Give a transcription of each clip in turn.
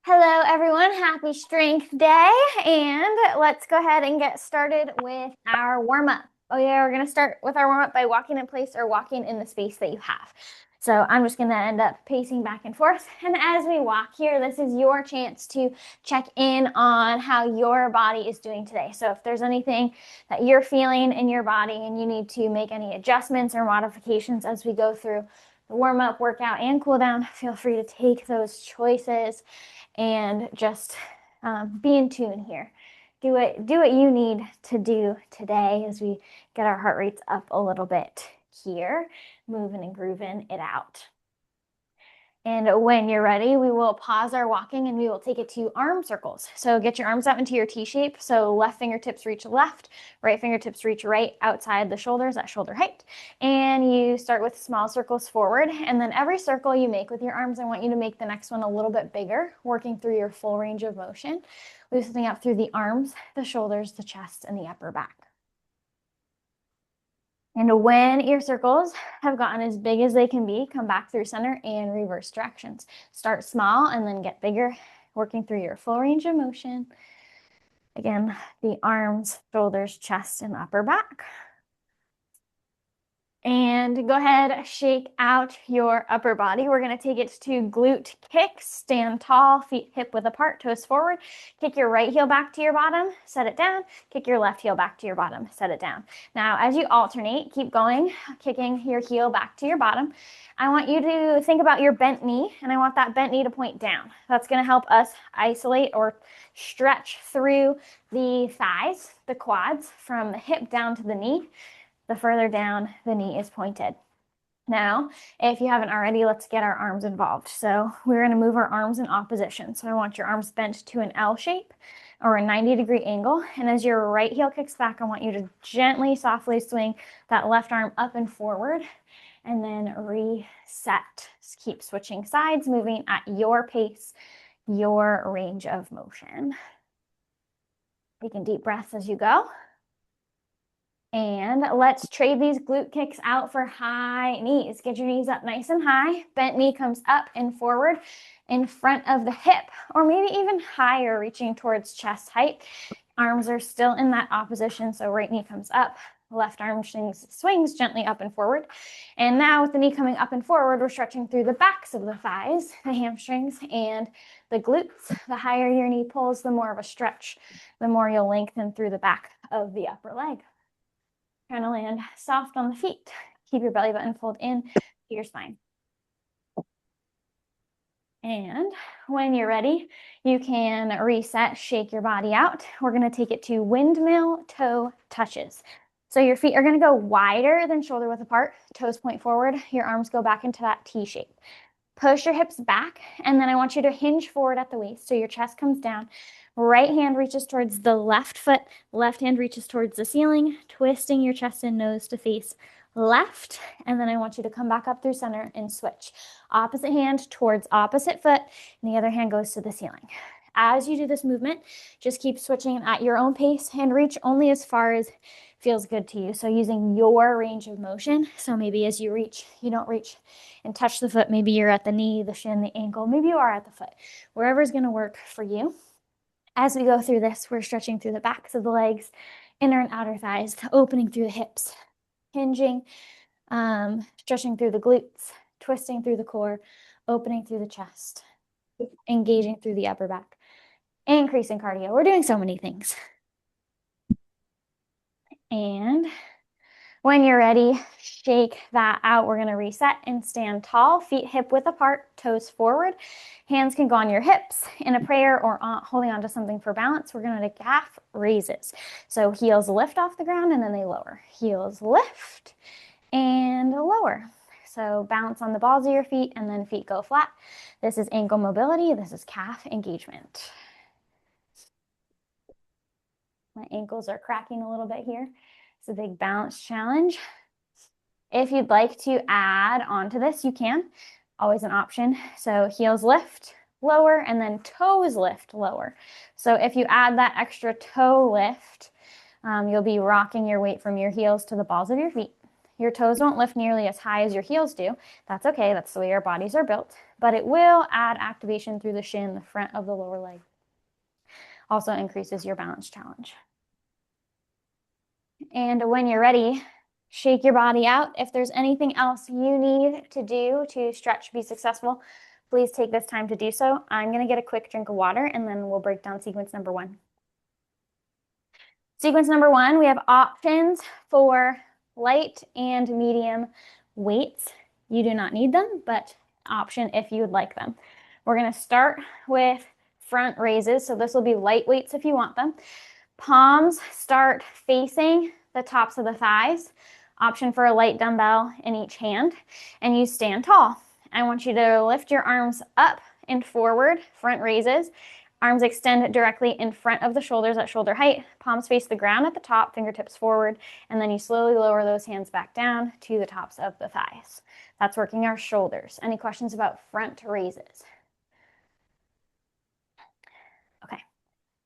Hello, everyone. Happy Strength Day. And let's go ahead and get started with our warm up. Oh, yeah, we're going to start with our warm up by walking in place or walking in the space that you have. So I'm just going to end up pacing back and forth. And as we walk here, this is your chance to check in on how your body is doing today. So if there's anything that you're feeling in your body and you need to make any adjustments or modifications as we go through the warm up, workout, and cool down, feel free to take those choices and just be in tune here. Do what you need to do today as we get our heart rates up a little bit here, moving and grooving it out. And when you're ready, we will pause our walking and we will take it to arm circles. So get your arms out into your T shape. So left fingertips reach left, right fingertips reach right outside the shoulders at shoulder height. And you start with small circles forward. And then every circle you make with your arms, I want you to make the next one a little bit bigger, working through your full range of motion, loosening up through the arms, the shoulders, the chest, and the upper back. And when your circles have gotten as big as they can be, come back through center and reverse directions. Start small and then get bigger, working through your full range of motion. Again, the arms, shoulders, chest, and upper back. And go ahead, shake out your upper body. We're going to take it to glute kicks. Stand tall, feet hip width apart, toes forward. Kick your right heel back to your bottom, set it down. Kick your left heel back to your bottom, set it down. Now, as you alternate, keep going, kicking your heel back to your bottom. I want you to think about your bent knee, and I want that bent knee to point down. That's going to help us isolate or stretch through the thighs, the quads, from the hip down to the knee. The further down the knee is pointed. Now, if you haven't already, let's get our arms involved. So we're going to move our arms in opposition. So I want your arms bent to an L shape or a 90-degree angle. And as your right heel kicks back, I want you to gently, softly swing that left arm up and forward and then reset. Just keep switching sides, moving at your pace, your range of motion. Taking deep breaths as you go. And let's trade these glute kicks out for high knees. Get your knees up nice and high. Bent knee comes up and forward in front of the hip, or maybe even higher, reaching towards chest height. Arms are still in that opposition, so right knee comes up. Left arm swings gently up and forward. And now with the knee coming up and forward, we're stretching through the backs of the thighs, the hamstrings, and the glutes. The higher your knee pulls, the more of a stretch, the more you'll lengthen through the back of the upper leg. Trying to land soft on the feet. Keep your belly button pulled in to your spine. And when you're ready, you can reset, shake your body out. We're going to take it to windmill toe touches. So your feet are going to go wider than shoulder width apart. Toes point forward. Your arms go back into that T shape. Push your hips back, and then I want you to hinge forward at the waist. So your chest comes down. Right hand reaches towards the left foot. Left hand reaches towards the ceiling, twisting your chest and nose to face left. And then I want you to come back up through center and switch. Opposite hand towards opposite foot, and the other hand goes to the ceiling. As you do this movement, just keep switching at your own pace and reach only as far as feels good to you. So using your range of motion. So maybe as you reach, you don't reach and touch the foot. Maybe you're at the knee, the shin, the ankle. Maybe you are at the foot. Wherever is going to work for you. As we go through this, we're stretching through the backs of the legs, inner and outer thighs, opening through the hips, hinging, stretching through the glutes, twisting through the core, opening through the chest, engaging through the upper back, increasing cardio. We're doing so many things. And when you're ready, shake that out. We're going to reset and stand tall, feet hip width apart, toes forward. Hands can go on your hips in a prayer or holding onto something for balance. We're going to calf raises. So heels lift off the ground and then they lower. Heels lift and lower. So balance on the balls of your feet and then feet go flat. This is ankle mobility. This is calf engagement. My ankles are cracking a little bit here. It's a big balance challenge. If you'd like to add onto this, you can. Always an option. So heels lift, lower, and then toes lift, lower. So if you add that extra toe lift, you'll be rocking your weight from your heels to the balls of your feet. Your toes won't lift nearly as high as your heels do. That's okay, that's the way our bodies are built, but it will add activation through the shin, the front of the lower leg. Also increases your balance challenge. And when you're ready, shake your body out. If there's anything else you need to do to stretch, be successful, please take this time to do so. I'm gonna get a quick drink of water and then we'll break down sequence number 1. Sequence number 1, we have options for light and medium weights. You do not need them, but option if you would like them. We're gonna start with front raises. So this will be light weights if you want them. Palms start facing the tops of the thighs. Option for a light dumbbell in each hand. And you stand tall. I want you to lift your arms up and forward, front raises. Arms extend directly in front of the shoulders at shoulder height. Palms face the ground at the top, fingertips forward, and then you slowly lower those hands back down to the tops of the thighs. That's working our shoulders. Any questions about front raises? Okay.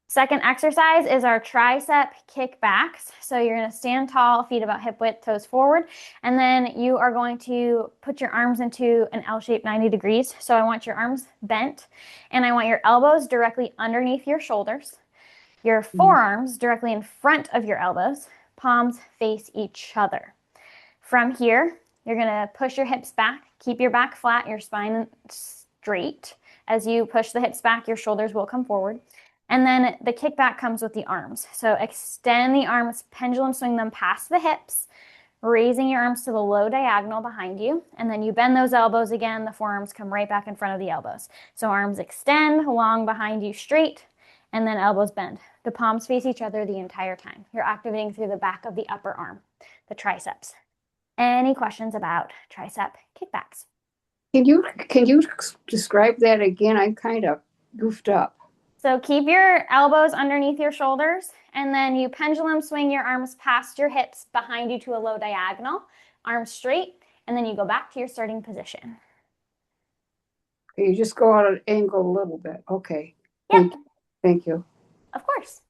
Second exercise is our tricep kickbacks. So you're going to stand tall, feet about hip width, toes forward, and then you are going to put your arms into an L shape 90 degrees. So I want your arms bent, and I want your elbows directly underneath your shoulders, your forearms directly in front of your elbows, palms face each other. From here, you're going to push your hips back, keep your back flat, your spine straight. As you push the hips back, your shoulders will come forward. And then the kickback comes with the arms. So extend the arms, pendulum swing them past the hips, raising your arms to the low diagonal behind you. And then you bend those elbows again. The forearms come right back in front of the elbows. So arms extend long behind you straight, and then elbows bend. The palms face each other the entire time. You're activating through the back of the upper arm, the triceps. Any questions about tricep kickbacks? Can you describe that again? I kind of goofed up. So keep your elbows underneath your shoulders, and then you pendulum swing your arms past your hips behind you to a low diagonal, arms straight, and then you go back to your starting position. Okay, you just go out at an angle a little bit. Okay. Yep. Thank you. Of course.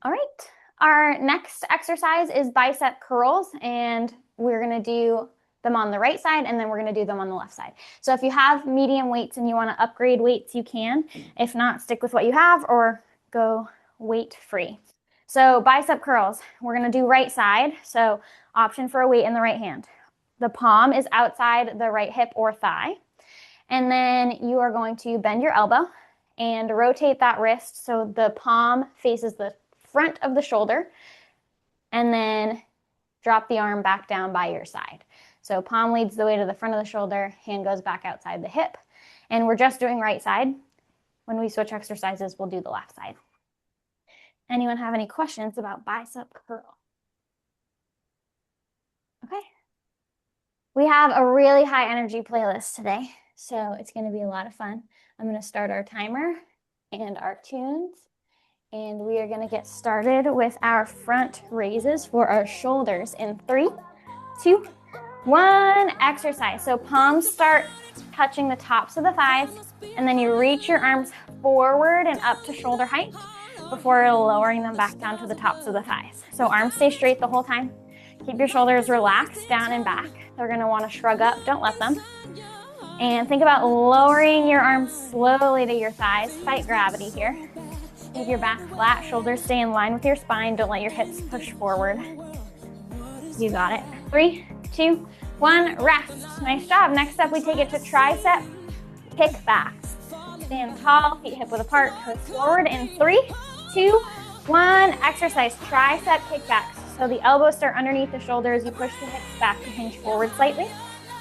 All right. Our next exercise is bicep curls, and we're going to do them on the right side, and then we're going to do them on the left side. So if you have medium weights and you want to upgrade weights, you can. If not, stick with what you have or go weight free. So bicep curls, we're going to do right side. So option for a weight in the right hand. The palm is outside the right hip or thigh. And then you are going to bend your elbow and rotate that wrist so the palm faces the front of the shoulder, and then drop the arm back down by your side. So palm leads the way to the front of the shoulder, hand goes back outside the hip. And we're just doing right side. When we switch exercises, we'll do the left side. Anyone have any questions about bicep curl? Okay. We have a really high energy playlist today, so it's going to be a lot of fun. I'm going to start our timer and our tunes, and we are going to get started with our front raises for our shoulders in 3, 2, 1, exercise. So palms start touching the tops of the thighs, and then you reach your arms forward and up to shoulder height before lowering them back down to the tops of the thighs. So arms stay straight the whole time. Keep your shoulders relaxed down and back. They're going to want to shrug up. Don't let them. And think about lowering your arms slowly to your thighs. Fight gravity here. Keep your back flat. Shoulders stay in line with your spine. Don't let your hips push forward. You got it. 3, 2, 1, rest. Nice job. Next up, we take it to tricep kickbacks. Stand tall, feet hip width apart, toes forward in 3, 2, 1. Exercise tricep kickbacks. So the elbows start underneath the shoulders. You push the hips back to hinge forward slightly.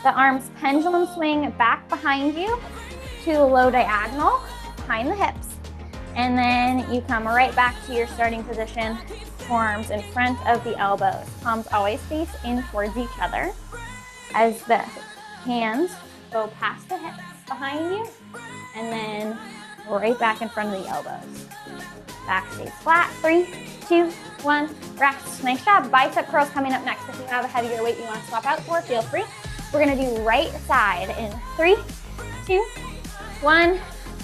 The arms pendulum swing back behind you to a low diagonal behind the hips. And then you come right back to your starting position. Forearms in front of the elbows. Palms always face in towards each other as the hands go past the hips behind you, and then right back in front of the elbows. Back stays flat. 3, 2, 1, rest. Nice job. Bicep curls coming up next. If you have a heavier weight you want to swap out for, feel free. We're going to do right side in 3, 2, 1.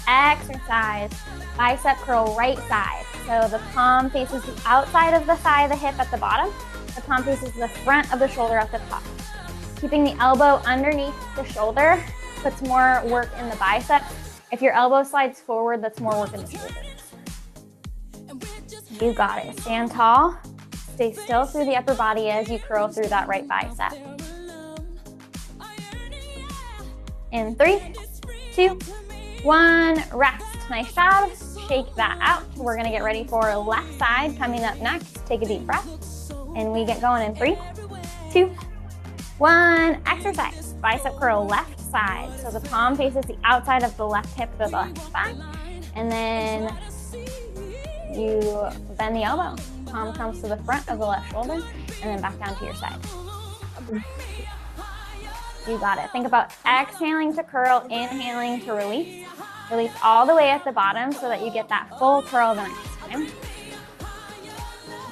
Exercise bicep curl right side. So the palm faces the outside of the thigh, the hip at the bottom. The palm faces the front of the shoulder at the top. Keeping the elbow underneath the shoulder puts more work in the biceps. If your elbow slides forward, that's more work in the shoulders. You got it. Stand tall. Stay still through the upper body as you curl through that right bicep. In 3, 2, 1, rest. Nice job. Shake that out. We're gonna get ready for left side coming up next. Take a deep breath. And we get going in 3, 2, 1. Exercise. Bicep curl left side. So the palm faces the outside of the left hip to the left thigh. And then you bend the elbow. Palm comes to the front of the left shoulder and then back down to your side. You got it. Think about exhaling to curl, inhaling to release. Release all the way at the bottom so that you get that full curl the next time.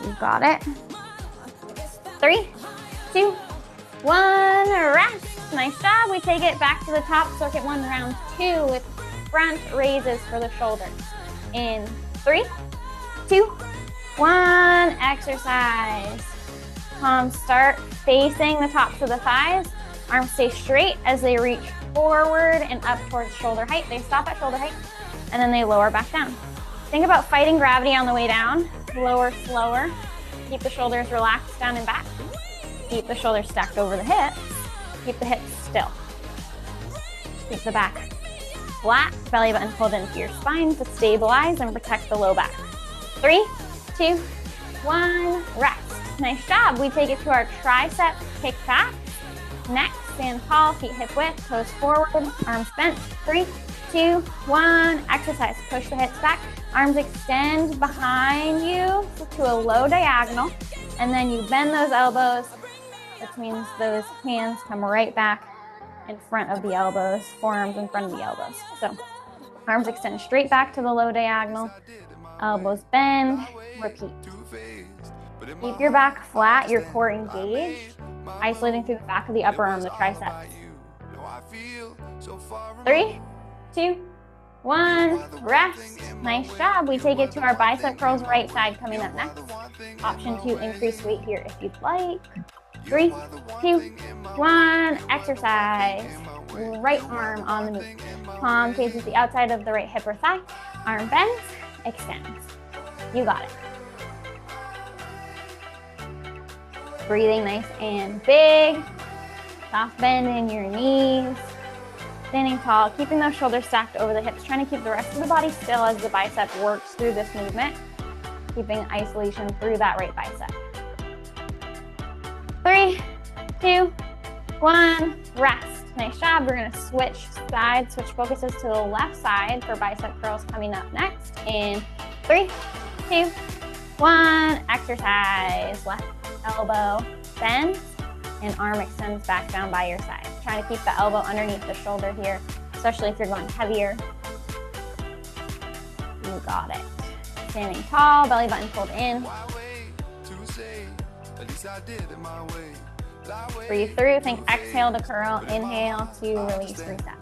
You got it. 3, 2, 1, rest. Nice job. We take it back to the top. Circuit 1, round 2 with front raises for the shoulders. In 3, 2, 1, exercise. Palms start facing the tops of the thighs. Arms stay straight as they reach forward and up towards shoulder height. They stop at shoulder height and then they lower back down. Think about fighting gravity on the way down. Lower, slower. Keep the shoulders relaxed down and back. Keep the shoulders stacked over the hips. Keep the hips still. Keep the back flat. Belly button pulled into your spine to stabilize and protect the low back. 3, 2, 1, rest. Nice job. We take it to our tricep kick back. Next, stand tall, feet hip width, toes forward, arms bent. 3, 2, 1, exercise. Push the hips back. Arms extend behind you to a low diagonal. And then you bend those elbows, which means those hands come right back in front of the elbows, forearms in front of the elbows. So arms extend straight back to the low diagonal. Elbows bend, repeat. Keep your back flat, your core engaged, isolating through the back of the upper arm, the triceps. 3, 2, 1, rest. Nice job. We take it to our bicep curls right side coming up next. Option to increase weight here if you'd like. 3, 2, 1, exercise. Right arm on the move. Palm faces the outside of the right hip or thigh. Arm bends, extends. You got it. Breathing nice and big. Soft bend in your knees. Standing tall, keeping those shoulders stacked over the hips, trying to keep the rest of the body still as the bicep works through this movement. Keeping isolation through that right bicep. 3, 2, 1, rest. Nice job. We're gonna switch sides, switch focuses to the left side for bicep curls coming up next. In 3, 2, 1, exercise. Left elbow bends and arm extends back down by your side. Trying to keep the elbow underneath the shoulder here, especially if you're going heavier. You got it. Standing tall, belly button pulled in. Breathe through, think exhale to curl, inhale to release, reset.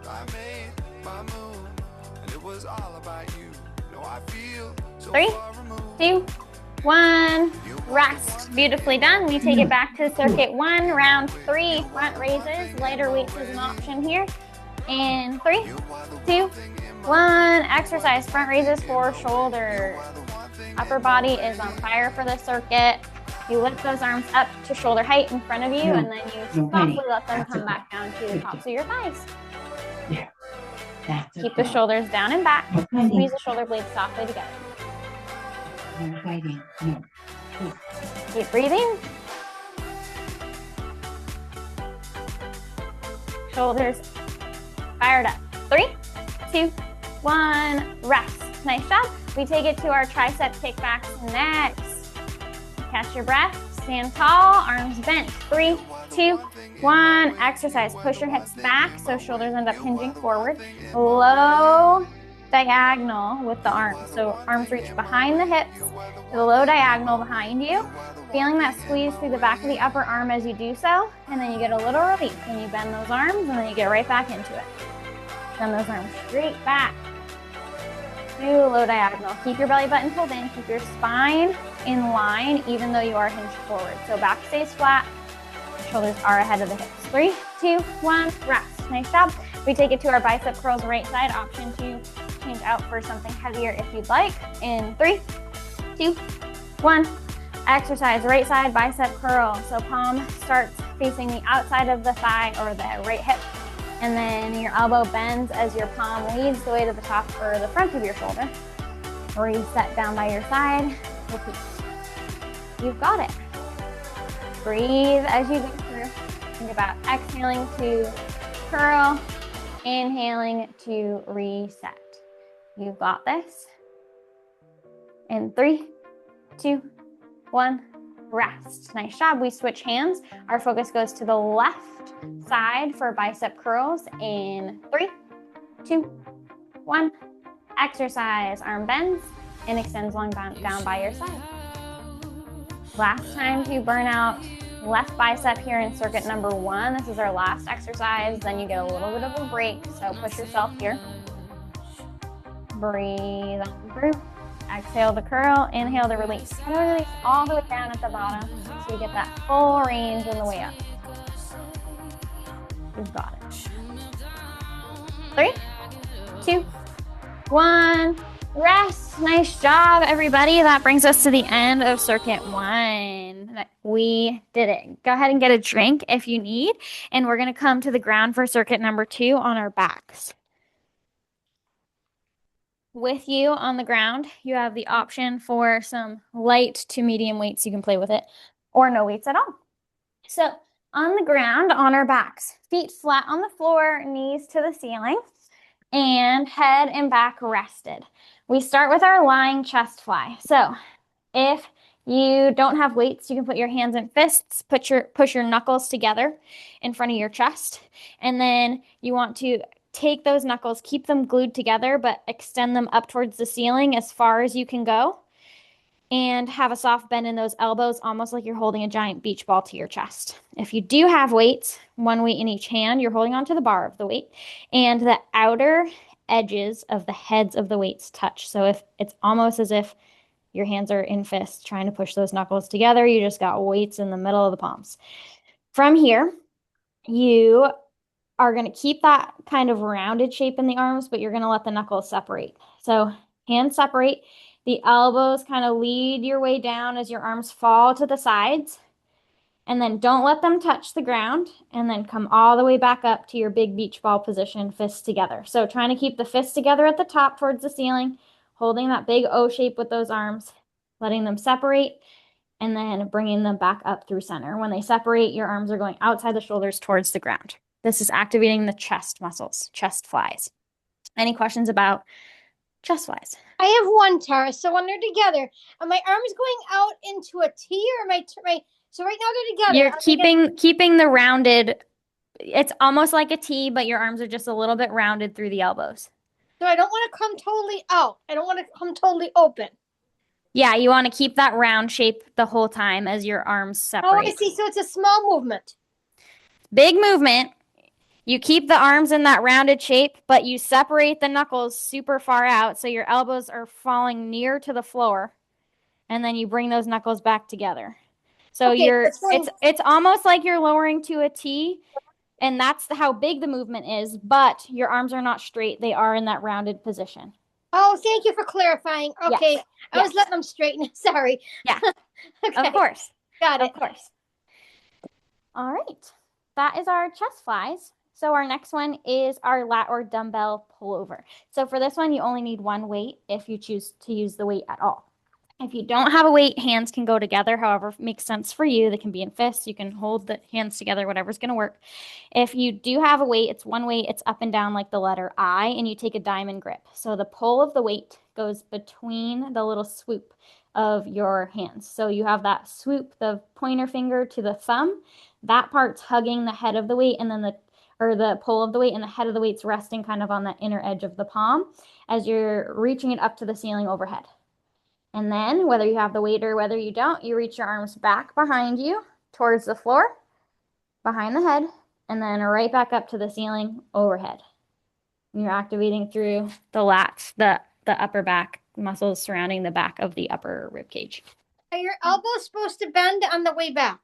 3, 2, 1, rest. Beautifully done. We take it back to circuit 1, round 3, front raises. Lighter weights is an option here. In 3, 2, 1, exercise. Front raises for shoulders. Upper body is on fire for the circuit. You lift those arms up to shoulder height in front of you, and then you softly let them come back down to the tops of your thighs. Yeah. Keep the shoulders down and back. Squeeze the shoulder blades softly together. No fighting. No. Keep breathing. Shoulders fired up. 3, 2, 1, rest. Nice job. We take it to our tricep kickbacks next. Catch your breath. Stand tall, arms bent. 3, 2, 1, exercise. Push your hips back so shoulders end up hinging forward. Low diagonal with the arms. So arms reach behind the hips to the low diagonal behind you. Feeling that squeeze through the back of the upper arm as you do so. And then you get a little relief when you bend those arms and then you get right back into it. Bend those arms straight back. to low diagonal. Keep your belly button pulled in. Keep your spine in line, even though you are hinged forward. So back stays flat. Shoulders are ahead of the hips. 3, 2, 1, rest. Nice job. We take it to our bicep curls right side. Option to change out for something heavier if you'd like. In 3, 2, 1. Exercise right side bicep curl. So palm starts facing the outside of the thigh or the right hip. And then your elbow bends as your palm leads the way to the top or the front of your shoulder. Reset down by your side. Repeat. You've got it. Breathe as you go through. Think about exhaling to curl, inhaling to reset. You've got this. In 3, 2, 1, rest. Nice job. We switch hands. Our focus goes to the left side for bicep curls. In 3, 2, 1, exercise. Arm bends and extends long down by your side. Last time to burn out left bicep here in circuit number 1. This is our last exercise. Then you get a little bit of a break. So push yourself here. Breathe on through. Exhale the curl, inhale the release. And release all the way down at the bottom so you get that full range on the way up. You've got it. 3, 2, 1. Rest. Nice job, everybody. That brings us to the end of circuit 1. We did it. Go ahead and get a drink if you need. And we're going to come to the ground for circuit number 2 on our backs. With you on the ground, you have the option for some light to medium weights. You can play with it or no weights at all. So on the ground, on our backs, feet flat on the floor, knees to the ceiling, and head and back rested. We start with our lying chest fly. So if you don't have weights, you can put your hands in fists, push your knuckles together in front of your chest, and then you want to take those knuckles, keep them glued together, but extend them up towards the ceiling as far as you can go. And have a soft bend in those elbows, almost like you're holding a giant beach ball to your chest. If you do have weights, one weight in each hand, you're holding onto the bar of the weight. And the outer edges of the heads of the weights touch. So if it's almost as if your hands are in fists trying to push those knuckles together, you just got weights in the middle of the palms. From here, you are going to keep that kind of rounded shape in the arms, but you're going to let the knuckles separate. So hands separate, the elbows kind of lead your way down as your arms fall to the sides, and then don't let them touch the ground, and then come all the way back up to your big beach ball position, fists together. So trying to keep the fists together at the top towards the ceiling, holding that big O shape with those arms, letting them separate, and then bringing them back up through center. When they separate, your arms are going outside the shoulders towards the ground. This is activating the chest muscles, chest flies. Any questions about chest flies? I have one, Tara. So when they're together, are my arms going out into a T or am I so right now they're together. You're keeping the rounded, it's almost like a T, but your arms are just a little bit rounded through the elbows. So I don't want to come totally out. I don't want to come totally open. Yeah, you want to keep that round shape the whole time as your arms separate. Oh, I see. So it's a small movement. Big movement. You keep the arms in that rounded shape, but you separate the knuckles super far out so your elbows are falling near to the floor, and then you bring those knuckles back together. So Okay, it's almost like you're lowering to a T, and that's how big the movement is, but your arms are not straight. They are in that rounded position. Oh, thank you for clarifying. Okay. Yes. I was letting them straighten. Sorry. Yeah. Okay. Of course. Got it. Of course. All right. That is our chest flies. So our next one is our lat or dumbbell pullover. So for this one, you only need one weight if you choose to use the weight at all. If you don't have a weight, hands can go together, however makes sense for you. They can be in fists. You can hold the hands together, whatever's going to work. If you do have a weight, it's one weight. It's up and down like the letter I, and you take a diamond grip. So the pull of the weight goes between the little swoop of your hands. So you have that swoop, the pointer finger to the thumb. That part's hugging the head of the weight, and then the pull of the weight, and the head of the weight's resting kind of on the inner edge of the palm as you're reaching it up to the ceiling overhead. And then whether you have the weight or whether you don't, you reach your arms back behind you towards the floor, behind the head, and then right back up to the ceiling overhead. And you're activating through the lats, the the upper back muscles surrounding the back of the upper rib cage. Are your elbows supposed to bend on the way back?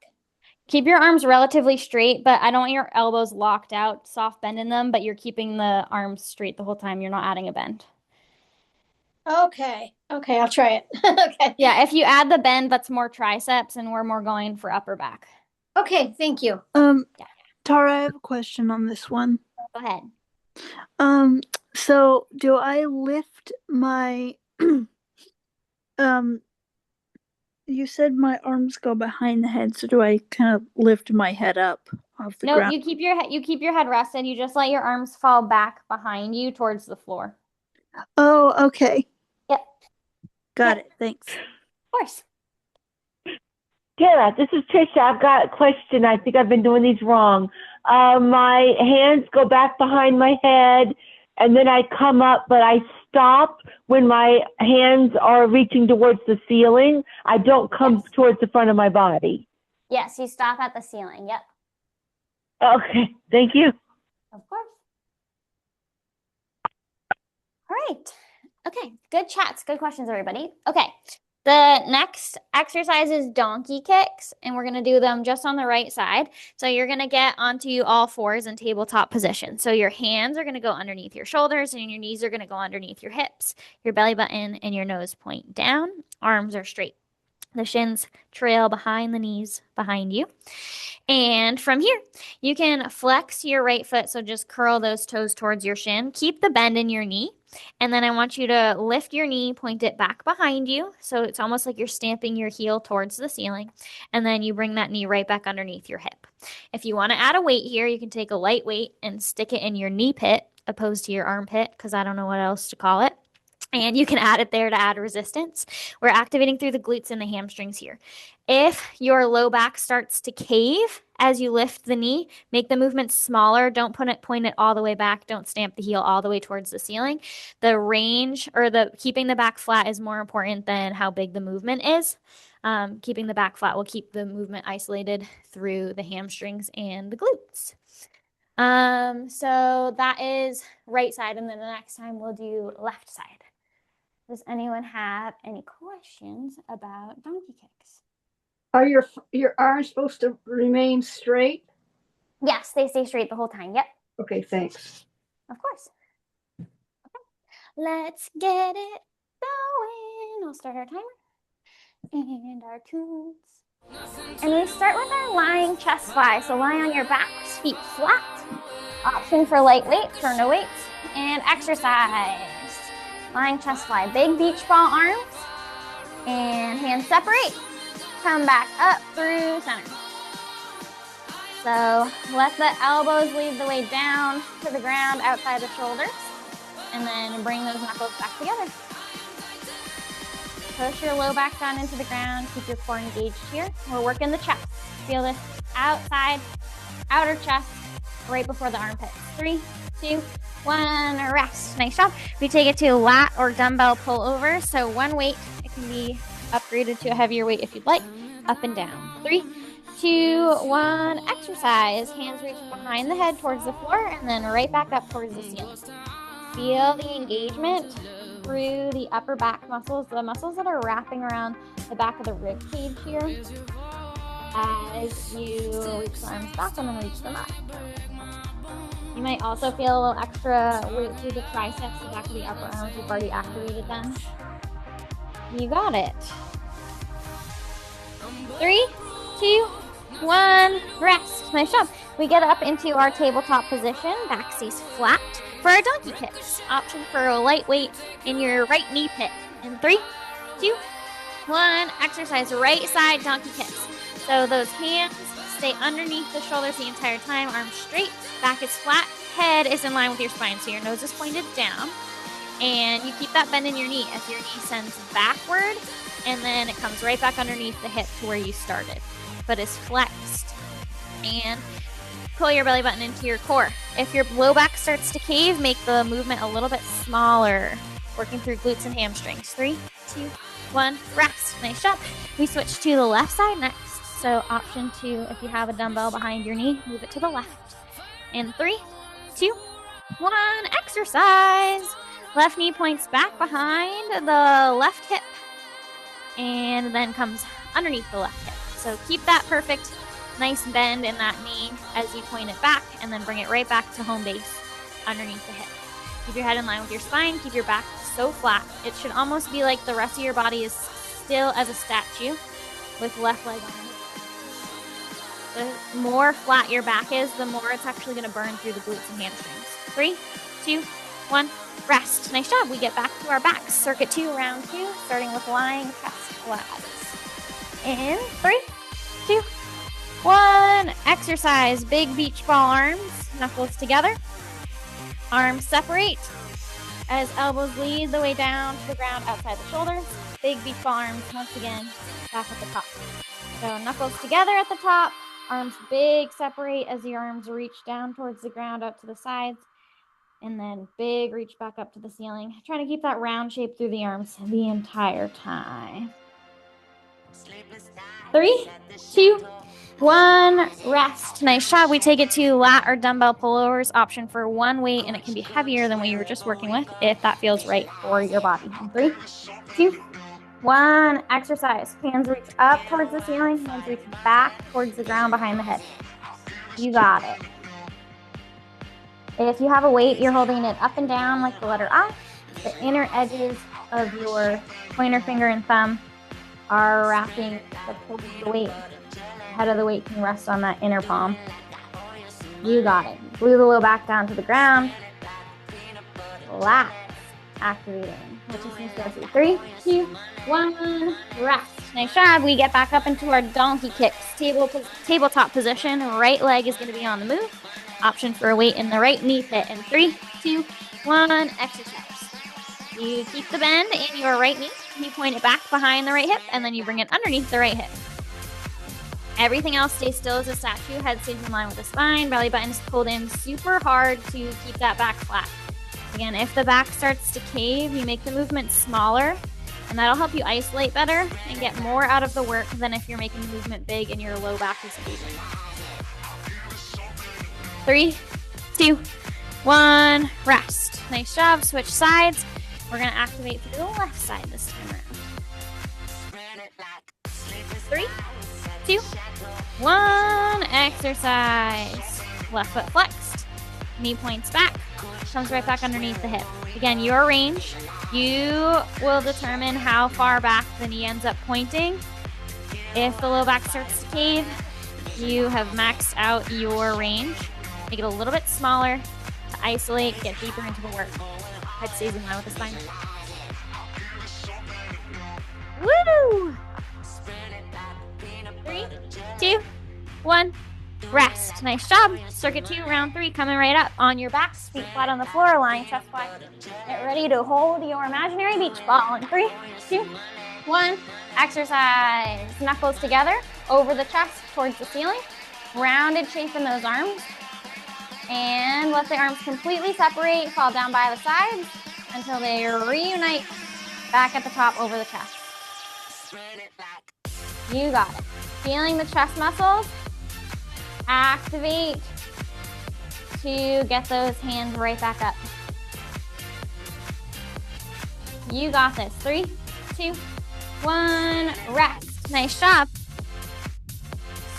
Keep your arms relatively straight, but I don't want your elbows locked out, soft bend in them, but you're keeping the arms straight the whole time. You're not adding a bend. Okay. Okay, I'll try it. Okay. Yeah, if you add the bend, that's more triceps, and we're more going for upper back. Okay, thank you. Tara, I have a question on this one. Go ahead. So do I lift my you said my arms go behind the head, so do I kind of lift my head up off the No, ground? you keep your head rested. You just let your arms fall back behind you towards the floor. Oh, okay. Yep. Got Yep. it. Thanks. Of course. Tara, this is Trisha. I've got a question. I think I've been doing these wrong. My hands go back behind my head, and then I come up, but I stop when my hands are reaching towards the ceiling. I don't come Yes. towards the front of my body. Yes, you stop at the ceiling. Yep. Okay, thank you. Of course. All right. Okay. Good chats. Good questions, everybody. Okay. The next exercise is donkey kicks, and we're going to do them just on the right side. So you're going to get onto all fours in tabletop position. So your hands are going to go underneath your shoulders, and your knees are going to go underneath your hips. Your belly button and your nose point down. Arms are straight. The shins trail behind the knees behind you. And from here, you can flex your right foot. So just curl those toes towards your shin. Keep the bend in your knee. And then I want you to lift your knee, point it back behind you. So it's almost like you're stamping your heel towards the ceiling. And then you bring that knee right back underneath your hip. If you want to add a weight here, you can take a light weight and stick it in your knee pit opposed to your armpit, because I don't know what else to call it. And you can add it there to add resistance. We're activating through the glutes and the hamstrings here. If your low back starts to cave as you lift the knee, make the movement smaller. Don't point it all the way back. Don't stamp the heel all the way towards the ceiling. The range or the keeping the back flat is more important than how big the movement is. Keeping the back flat will keep the movement isolated through the hamstrings and the glutes. So that is right side, and then the next time we'll do left side. Does anyone have any questions about donkey kicks? Are your arms supposed to remain straight? Yes, they stay straight the whole time. Yep, Okay, thanks. of course. Okay. Let's get it going. I'll start our timer and our tunes. And we start with our lying chest fly. So lie on your backs, feet flat. Option for light weights or no weights. And exercise. Lying chest fly. Big beach ball arms. And hands separate. Come back up through center. So let the elbows lead the way down to the ground outside the shoulders. And then bring those knuckles back together. Push your low back down into the ground. Keep your core engaged here. We're working the chest. Feel this outside, outer chest, right before the armpits. 3, 2, 1, rest. Nice job. We take it to lat or dumbbell pull over. So one weight, it can be upgraded to a heavier weight if you'd like. Up and down. 3, 2, 1, exercise. Hands reach behind the head towards the floor and then right back up towards the ceiling. Feel the engagement through the upper back muscles, the muscles that are wrapping around the back of the rib cage here as you reach the arms back and then reach them up. You might also feel a little extra weight through the triceps, the back of the upper arms. You've already activated them. You got it. 3, 2, 1, rest. Nice job. We get up into our tabletop position, back stays flat. For our donkey kicks, option for a light weight in your right knee pit. In 3, 2, 1, exercise right side donkey kicks. So those hands stay underneath the shoulders the entire time, arms straight, back is flat, head is in line with your spine, so your nose is pointed down. And you keep that bend in your knee as your knee sends backward, and then it comes right back underneath the hip to where you started, but is flexed. And pull your belly button into your core. If your low back starts to cave, make the movement a little bit smaller, working through glutes and hamstrings. 3, 2, 1, rest. Nice job. We switch to the left side next. So option 2, if you have a dumbbell behind your knee, move it to the left. In 3, 2, 1, exercise. Left knee points back behind the left hip and then comes underneath the left hip. So keep that perfect, nice bend in that knee as you point it back and then bring it right back to home base underneath the hip. Keep your head in line with your spine. Keep your back so flat. It should almost be like the rest of your body is still as a statue with left leg on. The more flat your back is, the more it's actually going to burn through the glutes and hamstrings. 3, 2, 1, rest. Nice job. We get back to our backs. Circuit 2, round 2, starting with lying chest flags. In 3, 2, 1. Exercise. Big beach ball arms. Knuckles together. Arms separate as elbows lead the way down to the ground outside the shoulders. Big beach ball arms once again back at the top. So knuckles together at the top. Arms big separate as your arms reach down towards the ground out to the sides. And then big reach back up to the ceiling. Trying to keep that round shape through the arms the entire time. 3, 2, 1, rest. Nice job. We take it to lat or dumbbell pullovers, option for one weight, and it can be heavier than what you were just working with if that feels right for your body. 3, 2, 1, exercise. Hands reach up towards the ceiling, hands reach back towards the ground behind the head. You got it. If you have a weight, you're holding it up and down like the letter I. The inner edges of your pointer finger and thumb are wrapping the weight. The head of the weight can rest on that inner palm. You got it. Glue the low back down to the ground. Relax. Activating. Which is 3, 2, 1, rest. Nice job. We get back up into our donkey kicks. Tabletop position. Right leg is going to be on the move. Option for a weight in the right knee pit. In 3, 2, 1, exercise. You keep the bend in your right knee. You point it back behind the right hip, and then you bring it underneath the right hip. Everything else stays still as a statue. Head stays in line with the spine. Belly button is pulled in super hard to keep that back flat. Again, if the back starts to cave, you make the movement smaller, and that'll help you isolate better and get more out of the work than if you're making the movement big and your low back is caving. 3, 2, 1, rest. Nice job. Switch sides. We're going to activate through the left side this time around. 3, 2, 1, exercise. Left foot flexed. Knee points back. Comes right back underneath the hip. Again, your range. You will determine how far back the knee ends up pointing. If the low back starts to cave, you have maxed out your range. Make it a little bit smaller to isolate, get deeper into the work. Head stays in line with the spine. Woo! 3, 2, 1, rest. Nice job. Circuit 2, round 3, coming right up. On your backs, feet flat on the floor, lying chest wide. Get ready to hold your imaginary beach ball. In 3, 2, 1, exercise. Knuckles together, over the chest, towards the ceiling. Rounded shape in those arms. And let the arms completely separate, fall down by the sides until they reunite back at the top over the chest. You got it. Feeling the chest muscles. Activate to get those hands right back up. You got this. 3, 2, 1, rest. Nice job.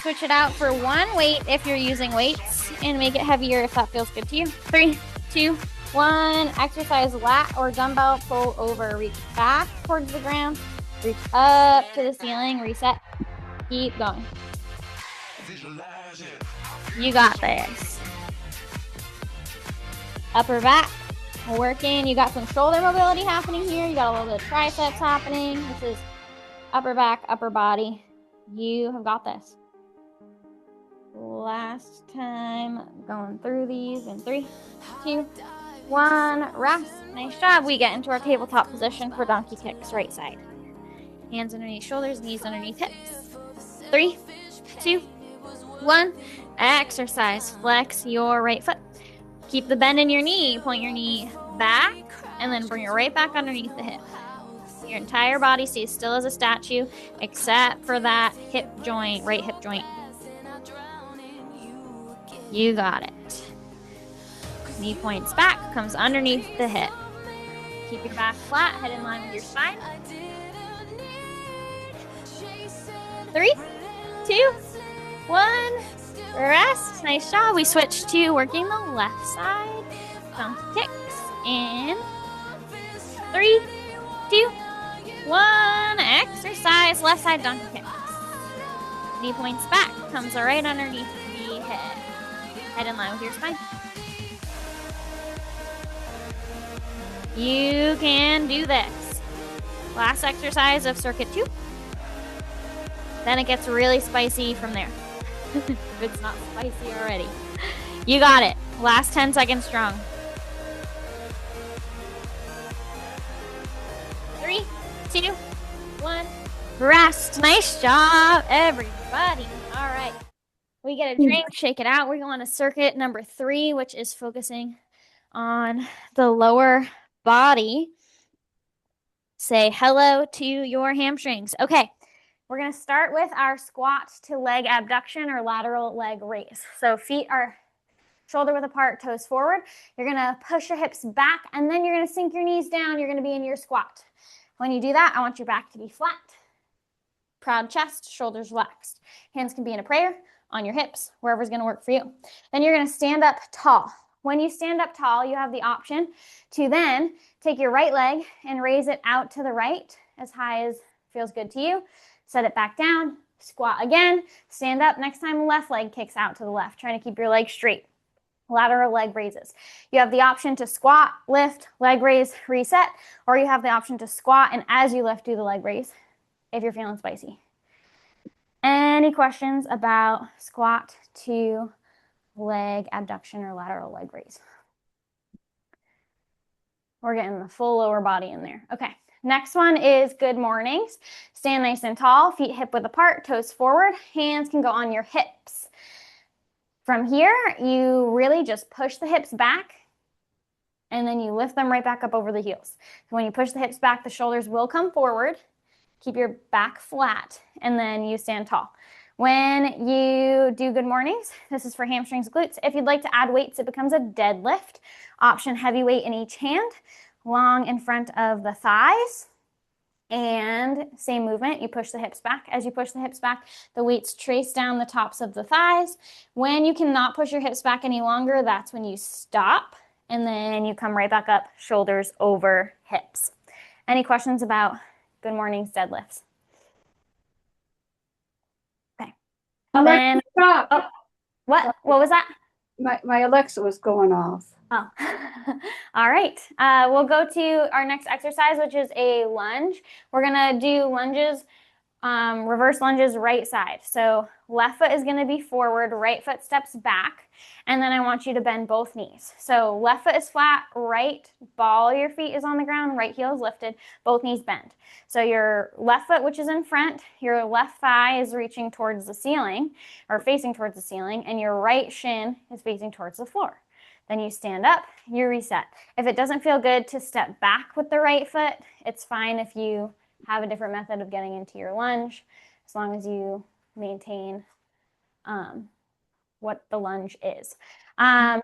Switch it out for one weight if you're using weights and make it heavier if that feels good to you. 3, 2, 1, exercise lat or dumbbell pull over. Reach back towards the ground. Reach up to the ceiling. Reset. Keep going. You got this. Upper back. Working. You got some shoulder mobility happening here. You got a little bit of triceps happening. This is upper back, upper body. You have got this. Last time going through these in 3, 2, 1, rest. Nice job. We get into our tabletop position for donkey kicks, right side. Hands underneath shoulders, knees underneath hips. 3, 2, 1, exercise. Flex your right foot. Keep the bend in your knee. Point your knee back and then bring it right back underneath the hip. Your entire body stays still as a statue except for that hip joint, right hip joint. You got it. Knee points back, comes underneath the hip. Keep your back flat, head in line with your spine. 3, 2, 1. Rest. Nice job. We switch to working the left side. Donkey kicks. And 3, 2, 1. Exercise. Left side donkey kicks. Knee points back. Comes right underneath the head. Head in line with your spine. You can do this. Last exercise of circuit 2. Then it gets really spicy from there. If it's not spicy already. You got it. Last 10 seconds strong. 3, 2, 1. Rest. Nice job, everybody. All right. We get a drink, shake it out. We're going to circuit number 3, which is focusing on the lower body. Say hello to your hamstrings. Okay. We're going to start with our squat to leg abduction or lateral leg raise. So feet are shoulder width apart, toes forward. You're going to push your hips back, and then you're going to sink your knees down. You're going to be in your squat. When you do that, I want your back to be flat. Proud chest, shoulders relaxed. Hands can be in a prayer, on your hips, wherever's going to work for you. Then you're going to stand up tall. When you stand up tall, you have the option to then take your right leg and raise it out to the right as high as feels good to you. Set it back down, squat again, stand up. Next time, left leg kicks out to the left, trying to keep your leg straight. Lateral leg raises. You have the option to squat, lift, leg raise, reset, or you have the option to squat and as you lift, do the leg raise if you're feeling spicy. Any questions about squat to leg abduction or lateral leg raise? We're getting the full lower body in there. Okay. Next one is good mornings. Stand nice and tall, feet hip width apart, toes forward. Hands can go on your hips. From here, you really just push the hips back and then you lift them right back up over the heels. So when you push the hips back, the shoulders will come forward. Keep your back flat and then you stand tall. When you do good mornings, this is for hamstrings, glutes. If you'd like to add weights, it becomes a deadlift. Option heavy weight in each hand. Long in front of the thighs, and same movement. You push the hips back. As you push the hips back, the weights trace down the tops of the thighs. When you cannot push your hips back any longer, that's when you stop, and then you come right back up, shoulders over hips. Any questions about good mornings deadlifts? Okay. Then, Stop. what was that? My Alexa was going off. Oh, all right. We'll go to our next exercise, which is a lunge. We're going to do lunges, reverse lunges, right side. So left foot is going to be forward, right foot steps back, and then I want you to bend both knees. So left foot is flat, right ball of your feet is on the ground, right heel is lifted, both knees bend. So your left foot, which is in front, your left thigh is reaching towards the ceiling or facing towards the ceiling, and your right shin is facing towards the floor. Then you stand up, you reset. If it doesn't feel good to step back with the right foot, it's fine if you have a different method of getting into your lunge, as long as you maintain what the lunge is. You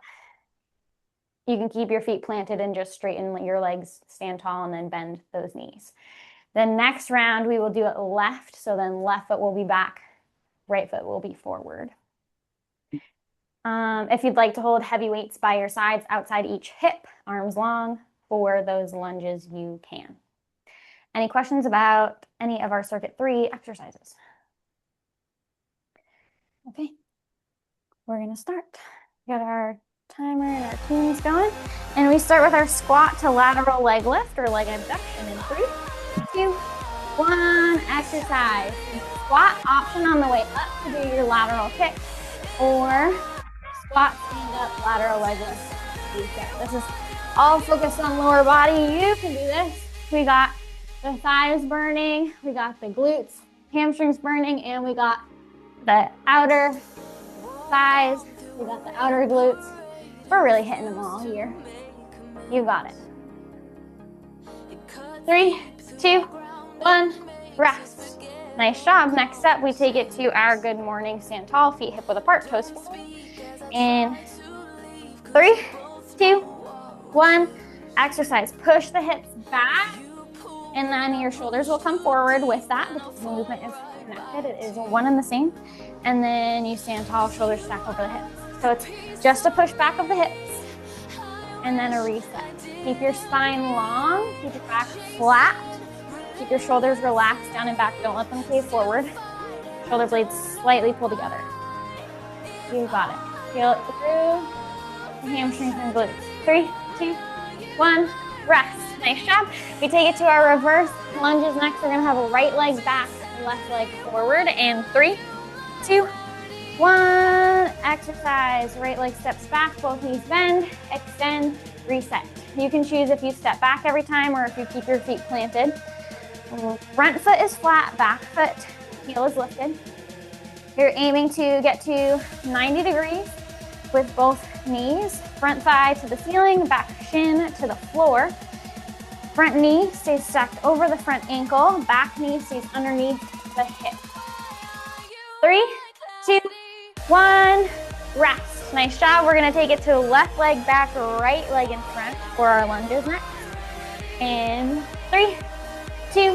can keep your feet planted and just straighten your legs, stand tall, and then bend those knees. The next round, we will do it left, so then left foot will be back, right foot will be forward. If you'd like to hold heavy weights by your sides outside each hip, arms long, for those lunges, you can. Any questions about any of our circuit 3 exercises? Okay, we're gonna start. We got our timer and our tunes going. And we start with our squat to lateral leg lift or leg abduction in 3, 2, 1, exercise. Squat option on the way up to do your lateral kick, or squat, stand up, lateral leg lift. This is all focused on lower body. You can do this. We got the thighs burning, we got the glutes, hamstrings burning, and we got the outer thighs, we got the outer glutes. We're really hitting them all here. You got it. 3, 2, 1, rest. Nice job. Next up, we take it to our good morning stand tall, feet hip width apart, toes forward. In 3, 2, 1, exercise. Push the hips back, and then your shoulders will come forward with that because the movement is connected. It is one and the same. And then you stand tall, shoulders stack over the hips. So it's just a push back of the hips and then a reset. Keep your spine long, keep your back flat, keep your shoulders relaxed down and back. Don't let them cave forward. Shoulder blades slightly pull together. You got it. Feel it through the hamstrings and glutes. 3, 2, 1, rest. Nice job. We take it to our reverse lunges next. We're gonna have a right leg back, left leg forward, and 3, 2, 1. Exercise. Right leg steps back, both knees bend, extend, reset. You can choose if you step back every time or if you keep your feet planted. Front foot is flat, back foot, heel is lifted. You're aiming to get to 90 degrees with both knees. Front thigh to the ceiling, back shin to the floor. Front knee stays stacked over the front ankle. Back knee stays underneath the hip. 3, 2, 1, rest. Nice job. We're gonna take it to left leg back, right leg in front for our lunges next. And 3, 2,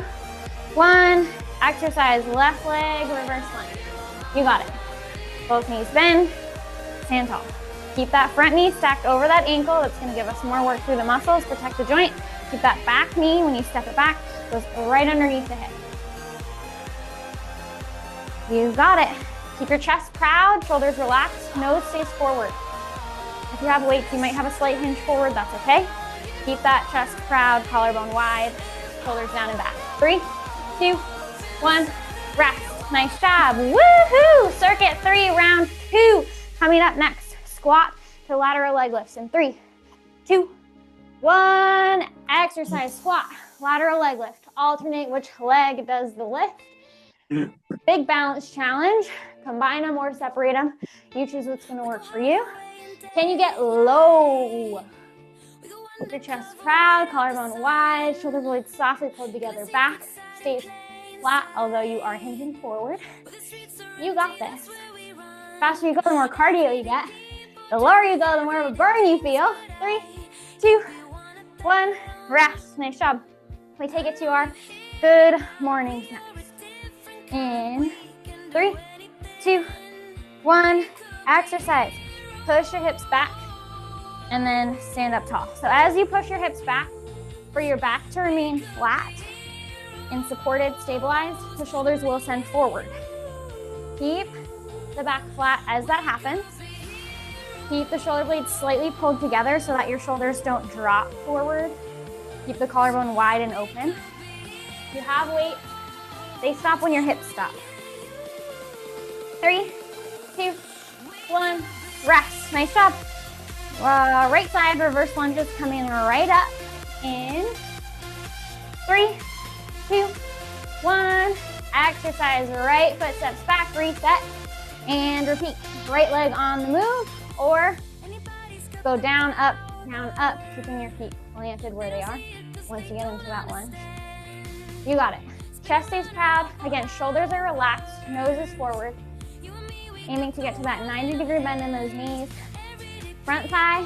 1, exercise, left leg, reverse lunge. You got it. Both knees bend, stand tall. Keep that front knee stacked over that ankle. That's gonna give us more work through the muscles, protect the joint. Keep that back knee, when you step it back, goes right underneath the hip. You got it. Keep your chest proud, shoulders relaxed, nose stays forward. If you have weights, you might have a slight hinge forward, that's okay. Keep that chest proud, collarbone wide, shoulders down and back. 3, 2, 1, rest. Nice job. Woohoo! Circuit 3, round 2. Coming up next, squat to lateral leg lifts in 3, 2, 1. Exercise, squat, lateral leg lift. Alternate which leg does the lift. Big balance challenge. Combine them or separate them. You choose what's going to work for you. Can you get low? Keep your chest proud, collarbone wide, shoulder blades softly pulled together. Back stays flat, although you are hinging forward. You got this. The faster you go, the more cardio you get. The lower you go, the more of a burn you feel. 3, 2, 1, rest. Nice job. We take it to our good mornings next. In 3, 2, 1, exercise. Push your hips back and then stand up tall. So as you push your hips back, for your back to remain flat and supported, stabilized, the shoulders will send forward. Keep the back flat as that happens. Keep the shoulder blades slightly pulled together so that your shoulders don't drop forward. Keep the collarbone wide and open. If you have weight, they stop when your hips stop. 3, 2, 1, rest. Nice job. Right side reverse lunges coming right up. In 3, 2, 1. Exercise. Right foot steps back, reset, and repeat. Right leg on the move, or go down, up, keeping your feet planted where they are once you get into that lunge. You got it. Chest stays proud. Again, shoulders are relaxed, nose is forward. Aiming to get to that 90-degree bend in those knees. Front thigh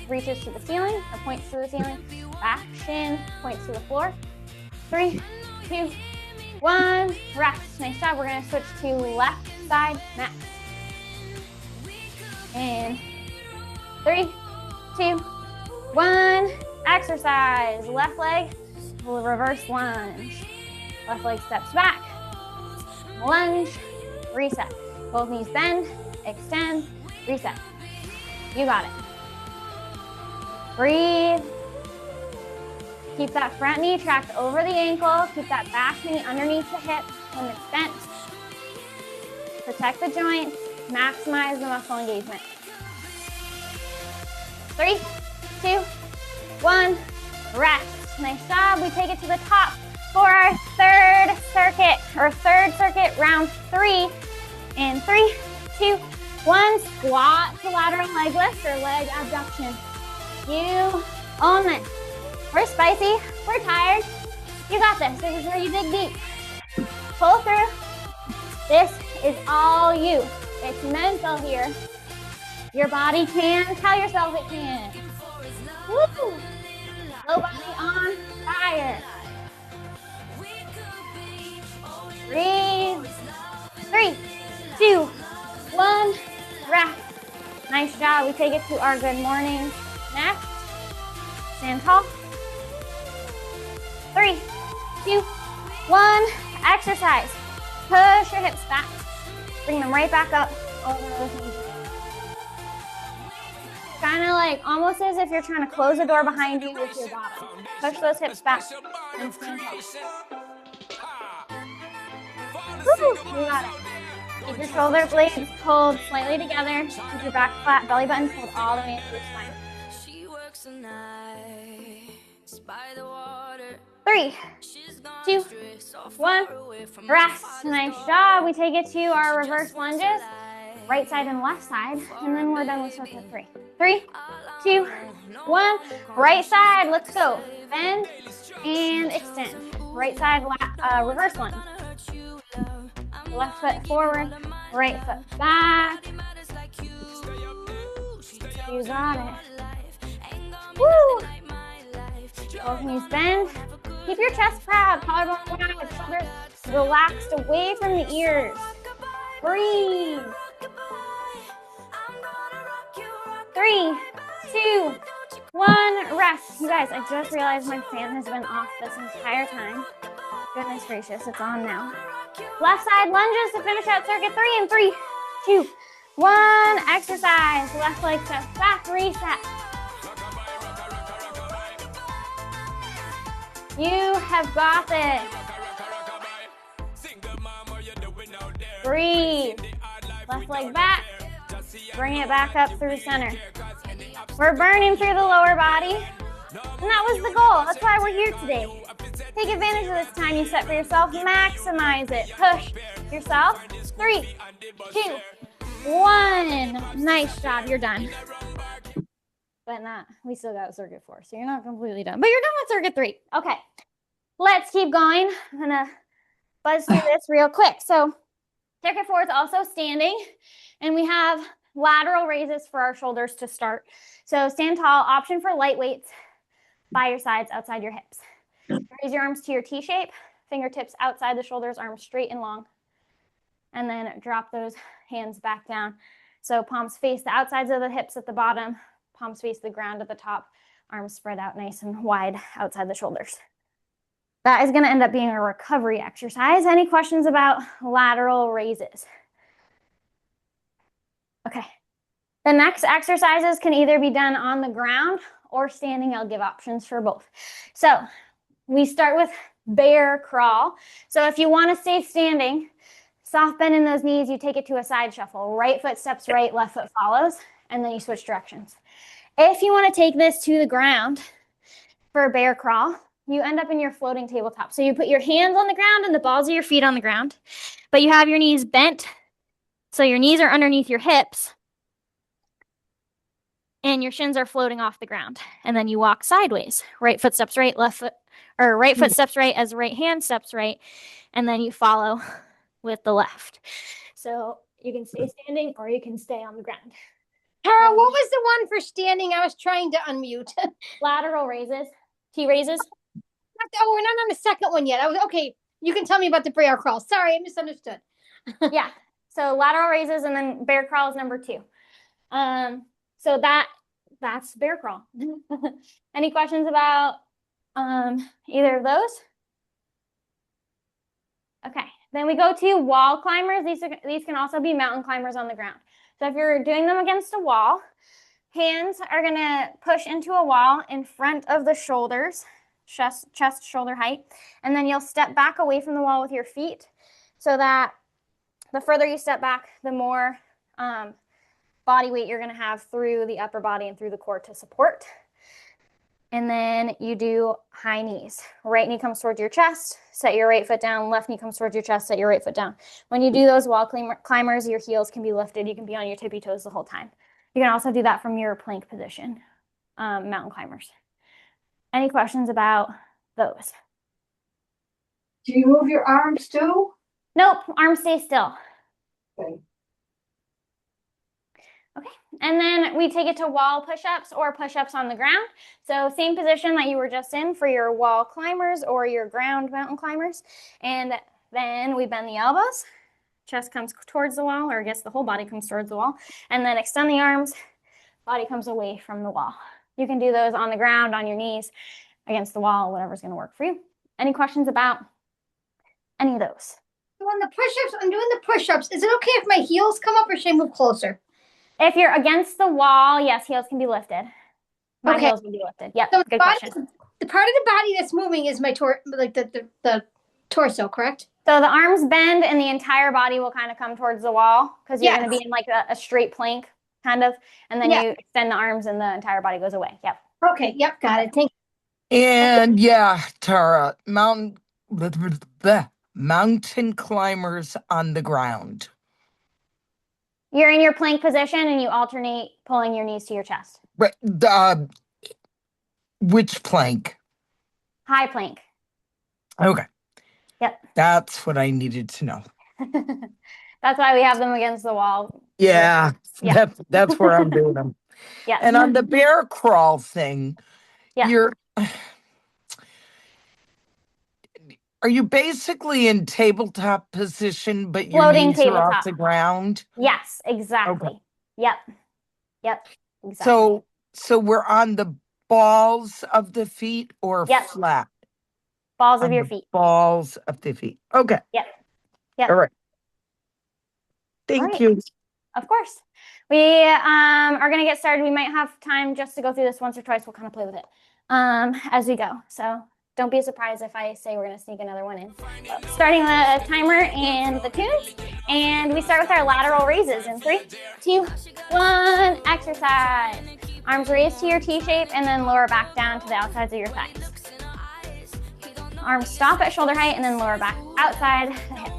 reaches to the ceiling, or points to the ceiling. Back shin points to the floor. 3, 2, 1, rest. Nice job. We're gonna switch to left side next. And 3, 2, 1, exercise. Left leg, reverse lunge. Left leg steps back, lunge, reset. Both knees bend, extend, reset. You got it. Breathe. Keep that front knee tracked over the ankle. Keep that back knee underneath the hip when it's bent. Protect the joints. Maximize the muscle engagement. 3, 2, 1, rest. Nice job. We take it to the top for our third circuit, round 3. In 3, 2, 1, squat to lateral leg lift or leg abduction. You own this. We're spicy, we're tired. You got this. This is where you dig deep. Pull through. This is all you. It's mental here. Your body can. Tell yourself it can. Woo! Whole body on fire. Breathe. 3, 2, 1. Rest. Nice job. We take it to our good morning. Next. Stand tall. 3, 2, 1. Exercise. Push your hips back. Bring them right back up over those knees. Kind of like almost as if you're trying to close the door behind you with your bottom. Push those hips back and stand tall. Woo, you got it. Keep your shoulder blades pulled slightly together. Keep your back flat, belly button pulled all the way into your spine. She works the nights by the water. 3, 2, 1. Rest. Nice job. We take it to our reverse lunges. Right side and left side. And then we're done with circuit 3. 3, 2, 1. Right side. Let's go. Bend and extend. Right side, reverse lunge. Left foot forward, right foot back. You got it. Woo! Both knees bend. Keep your chest proud, collarbone wide, shoulders relaxed away from the ears. Breathe. 3, 2, 1. Rest. You guys, I just realized my fan has been off this entire time. Goodness gracious, it's on now. Left side lunges to finish out circuit 3 in 3, 2, 1. Exercise. Left leg steps back, reset. You have got this. Breathe. Left leg back. Bring it back up through center. We're burning through the lower body. And that was the goal. That's why we're here today. Take advantage of this time you set for yourself. Maximize it. Push yourself. 3, 2, 1. Nice job. You're done. But not, we still got circuit 4, so you're not completely done. But you're done with circuit 3. Okay. Let's keep going. I'm going to buzz through this real quick. So circuit 4 is also standing. And we have lateral raises for our shoulders to start. So stand tall. Option for light weights by your sides, outside your hips. Raise your arms to your T shape, fingertips outside the shoulders, arms straight and long. And then drop those hands back down. So palms face the outsides of the hips at the bottom, palms face the ground at the top, arms spread out nice and wide outside the shoulders. That is going to end up being a recovery exercise. Any questions about lateral raises? Okay. The next exercises can either be done on the ground or standing. I'll give options for both. So we start with bear crawl. So if you want to stay standing, soft bend in those knees, you take it to a side shuffle. Right foot steps right, left foot follows, and then you switch directions. If you want to take this to the ground for a bear crawl, you end up in your floating tabletop. So you put your hands on the ground and the balls of your feet on the ground, but you have your knees bent. So your knees are underneath your hips and your shins are floating off the ground. And then you walk sideways. Right foot steps right, left foot, or right foot steps right as right hand steps right. And then you follow with the left. So you can stay standing or you can stay on the ground. Tara, what was the one for standing? I was trying to unmute. Lateral raises, T raises. Oh, we're not on the second one yet. I was okay. You can tell me about the bear crawl. Sorry, I misunderstood. Yeah. So lateral raises and then bear crawl is number 2. So that's bear crawl. Any questions about either of those? Okay. Then we go to wall climbers. These can also be mountain climbers on the ground. So if you're doing them against a wall, hands are going to push into a wall in front of the shoulders, chest, shoulder height. And then you'll step back away from the wall with your feet so that the further you step back, the more body weight you're going to have through the upper body and through the core to support. And then you do high knees. Right knee comes towards your chest, set your right foot down. Left knee comes towards your chest, set your right foot down. When you do those wall climbers, your heels can be lifted. You can be on your tippy toes the whole time. You can also do that from your plank position, mountain climbers. Any questions about those? Do you move your arms too? Nope, arms stay still. Okay. And then we take it to wall push-ups or push-ups on the ground. So same position that you were just in for your wall climbers or your ground mountain climbers. And then we bend the elbows, chest comes towards the wall, or I guess the whole body comes towards the wall. And then extend the arms, body comes away from the wall. You can do those on the ground, on your knees, against the wall, whatever's gonna work for you. Any questions about any of those? So on the push-ups, I'm doing the push-ups. Is it okay if my heels come up or should I move closer? If you're against the wall, yes, heels can be lifted. My Okay. heels will be lifted. Yep, So good question. the part of the body that's moving is my the torso, correct? So the arms bend and the entire body will kind of come towards the wall because you're going to Yes. be in like a straight plank kind of, and then Yeah. you extend the arms and the entire body goes away. Yep. Okay, yep, got it. Thank And yeah, Tara, mountain climbers on the ground. You're in your plank position and you alternate pulling your knees to your chest. Right. Which plank? High plank. Okay. Yep. That's what I needed to know. That's why we have them against the wall. Yeah. Yeah. That's where I'm doing them. Yes. And on the bear crawl thing, Yeah. are you basically in tabletop position, but your Floating knees are off tabletop. the ground? Yes, exactly. Okay. Yep. Exactly. So we're on the balls of the feet or Yep. flat? Balls of On your the feet. Balls of the feet. Okay. Yep. Yep. All right. Thank right. you. Of course. We are going to get started. We might have time just to go through this once or twice. We'll kind of play with it as we go. So don't be surprised if I say we're going to sneak another one in. So, starting the timer and the tunes. And we start with our lateral raises in 3, 2, 1. Exercise. Arms raised to your T shape and then lower back down to the outsides of your thighs. Arms stop at shoulder height and then lower back outside the hip.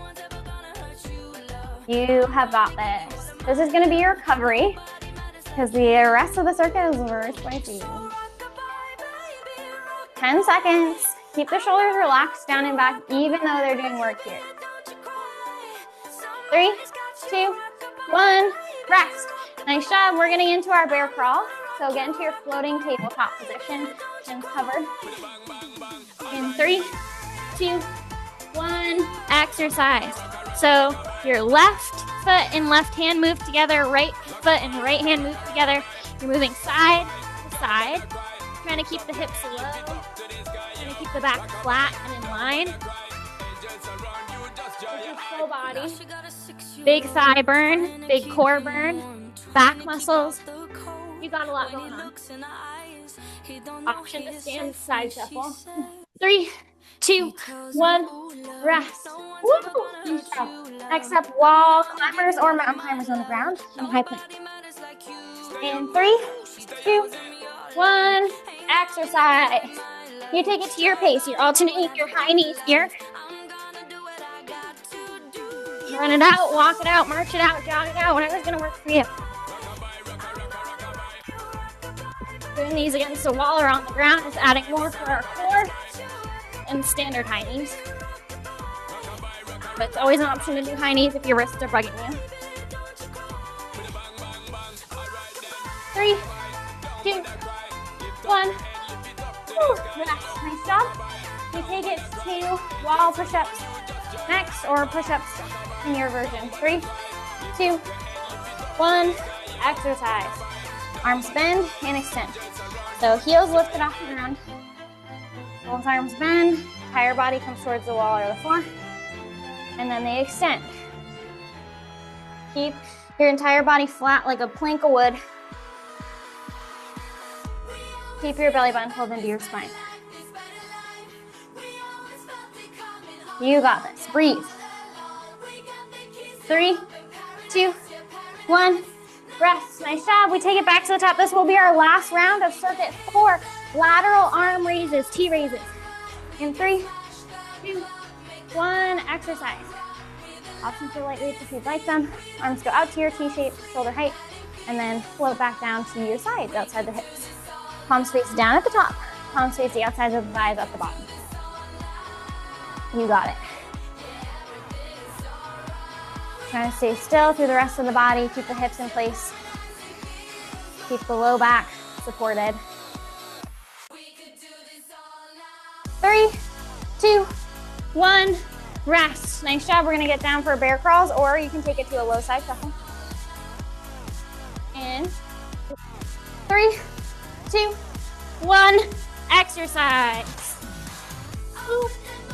You have got this. This is going to be your recovery because the rest of the circuit is very spicy. 10 seconds. Keep the shoulders relaxed down and back even though they're doing work here. 3, 2, 1. Rest. Nice job. We're getting into our bear crawl. So get into your floating tabletop position. Shins covered. In 3, 2, 1. Exercise. So your left foot and left hand move together, right foot and right hand move together. You're moving side to side, trying to keep the hips low, trying to keep the back flat and in line. Full body, big thigh burn, big core burn, back muscles. You got a lot going on. Option to stand side shuffle. 3, 2, 1. Rest. Woo! Next up, wall climbers or mountain climbers on the ground in high plank. In 3, 2, 1. Exercise. You take it to your pace. You're alternating your high knees here. Run it out, walk it out, march it out, jog it out, whatever's going to work for you. Doing these against the wall or on the ground is adding more for our core and standard high knees. But it's always an option to do high knees if your wrists are bugging you. 3, 2, 1. Woo, rest. Nice job. You take it to wall push-ups next or push-ups in your version. 3, 2, 1. Exercise. Arms bend and extend. So heels lifted off the ground. Both arms bend. Entire body comes towards the wall or the floor. And then they extend. Keep your entire body flat like a plank of wood. Keep your belly button pulled into your spine. You got this. Breathe. 3, 2, 1. Rest. Nice job. We take it back to the top. This will be our last round of circuit 4. Lateral arm raises, T raises. In 3, 2, 1. Exercise. Option for light weights if you'd like them. Arms go out to your T shape, shoulder height, and then float back down to your sides outside the hips. Palms face down at the top. Palms face the outsides of the thighs at the bottom. You got it. Trying to stay still through the rest of the body. Keep the hips in place. Keep the low back supported. 3, 2, 1, rest. Nice job. We're gonna get down for bear crawls, or you can take it to a low side shuffle. In 3, 2, 1, exercise.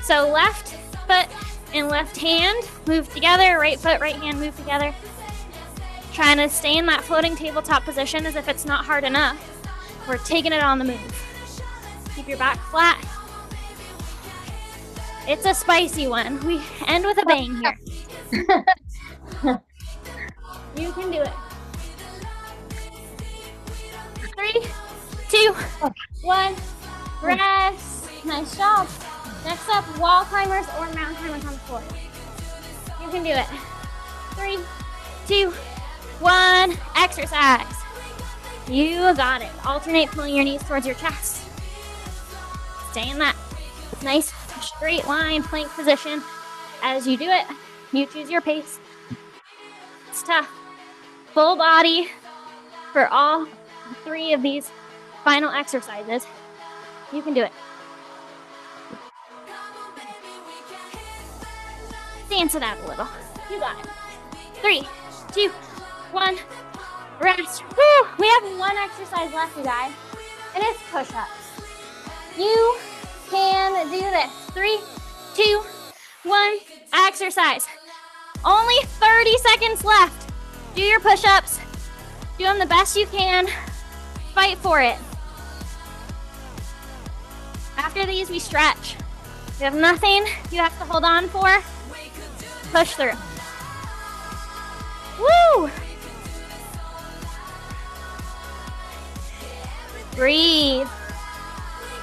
So left foot and left hand move together, right foot, right hand move together. Trying to stay in that floating tabletop position as if it's not hard enough. We're taking it on the move. Keep your back flat. It's a spicy one. We end with a bang here. You can do it. 3, 2, 1, rest. Nice job. Next up, wall climbers or mountain climbers on the floor. You can do it. 3, 2, 1, exercise. You got it. Alternate pulling your knees towards your chest. Stay in that nice straight line plank position. As you do it, you choose your pace. It's tough. Full body for all 3 of these final exercises. You can do it. Dance it out a little. You got it. 3, 2, 1, rest. Woo! We have 1 exercise left, you guys, and it's push-ups. You can do this. 3, 2, 1, exercise. Only 30 seconds left. Do your push-ups. Do them the best you can. Fight for it. After these, we stretch. You have nothing you have to hold on for. Push through. Woo! Breathe.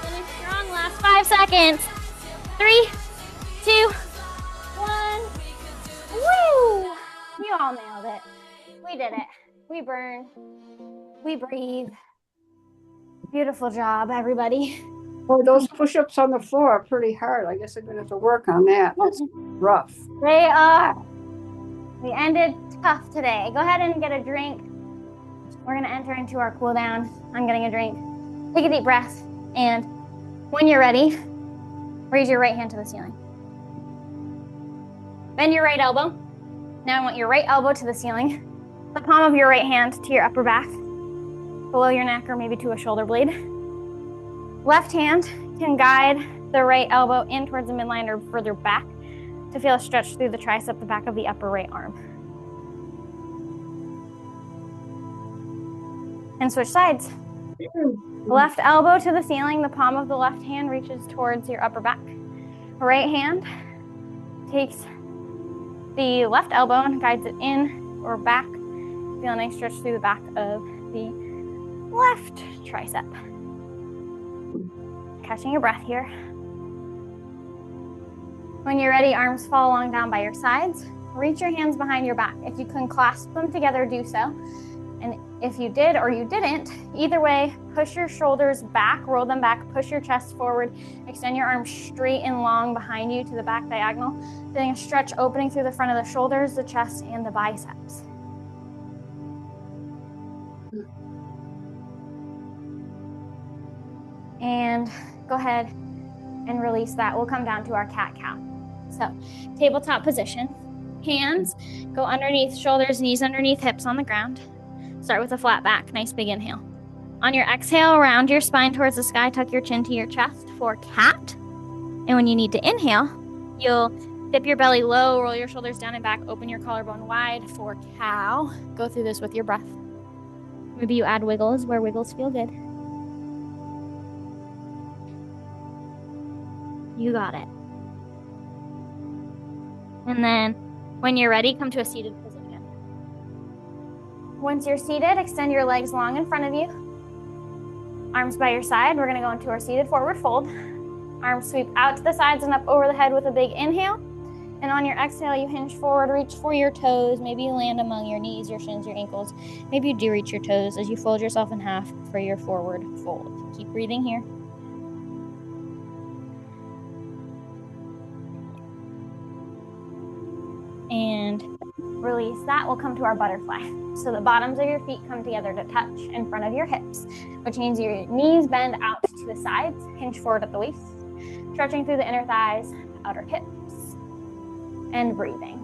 Finish strong. Last 5 seconds. 3, 2, 1. Woo! You all nailed it. We did it. We burned. We breathe. Beautiful job, everybody. Well, those push-ups on the floor are pretty hard. I guess I'm gonna have to work on that. That's rough. They are. We ended tough today. Go ahead and get a drink. We're gonna enter into our cool down. I'm getting a drink. Take a deep breath, and when you're ready, raise your right hand to the ceiling. Bend your right elbow. Now I want your right elbow to the ceiling. The palm of your right hand to your upper back, below your neck, or maybe to a shoulder blade. Left hand can guide the right elbow in towards the midline or further back to feel a stretch through the tricep, the back of the upper right arm. And switch sides. Left elbow to the ceiling, the palm of the left hand reaches towards your upper back. Right hand takes the left elbow and guides it in or back. Feel a nice stretch through the back of the left tricep. Catching your breath here. When you're ready, arms fall along down by your sides. Reach your hands behind your back. If you can clasp them together, do so. And if you did or you didn't, either way, push your shoulders back, roll them back, push your chest forward, extend your arms straight and long behind you to the back diagonal, feeling a stretch opening through the front of the shoulders, the chest, and the biceps. And go ahead and release that. We'll come down to our cat-cow. So, tabletop position. Hands go underneath shoulders, knees underneath hips on the ground. Start with a flat back. Nice big inhale. On your exhale, round your spine towards the sky. Tuck your chin to your chest for cat. And when you need to inhale, you'll dip your belly low, roll your shoulders down and back, open your collarbone wide for cow. Go through this with your breath. Maybe you add wiggles where wiggles feel good. You got it. And then when you're ready, come to a seated position. Once you're seated, extend your legs long in front of you. Arms by your side. We're going to go into our seated forward fold. Arms sweep out to the sides and up over the head with a big inhale. And on your exhale, you hinge forward, reach for your toes. Maybe you land among your knees, your shins, your ankles. Maybe you do reach your toes as you fold yourself in half for your forward fold. Keep breathing here. And release that, we'll come to our butterfly. So the bottoms of your feet come together to touch in front of your hips, which means your knees bend out to the sides, hinge forward at the waist, stretching through the inner thighs, outer hips, and breathing.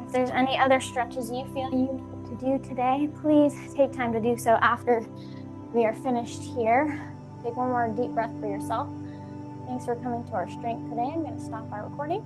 If there's any other stretches you feel you need to do today, please take time to do so after we are finished here. Take one more deep breath for yourself. Thanks for coming to our strength today. I'm going to stop our recording.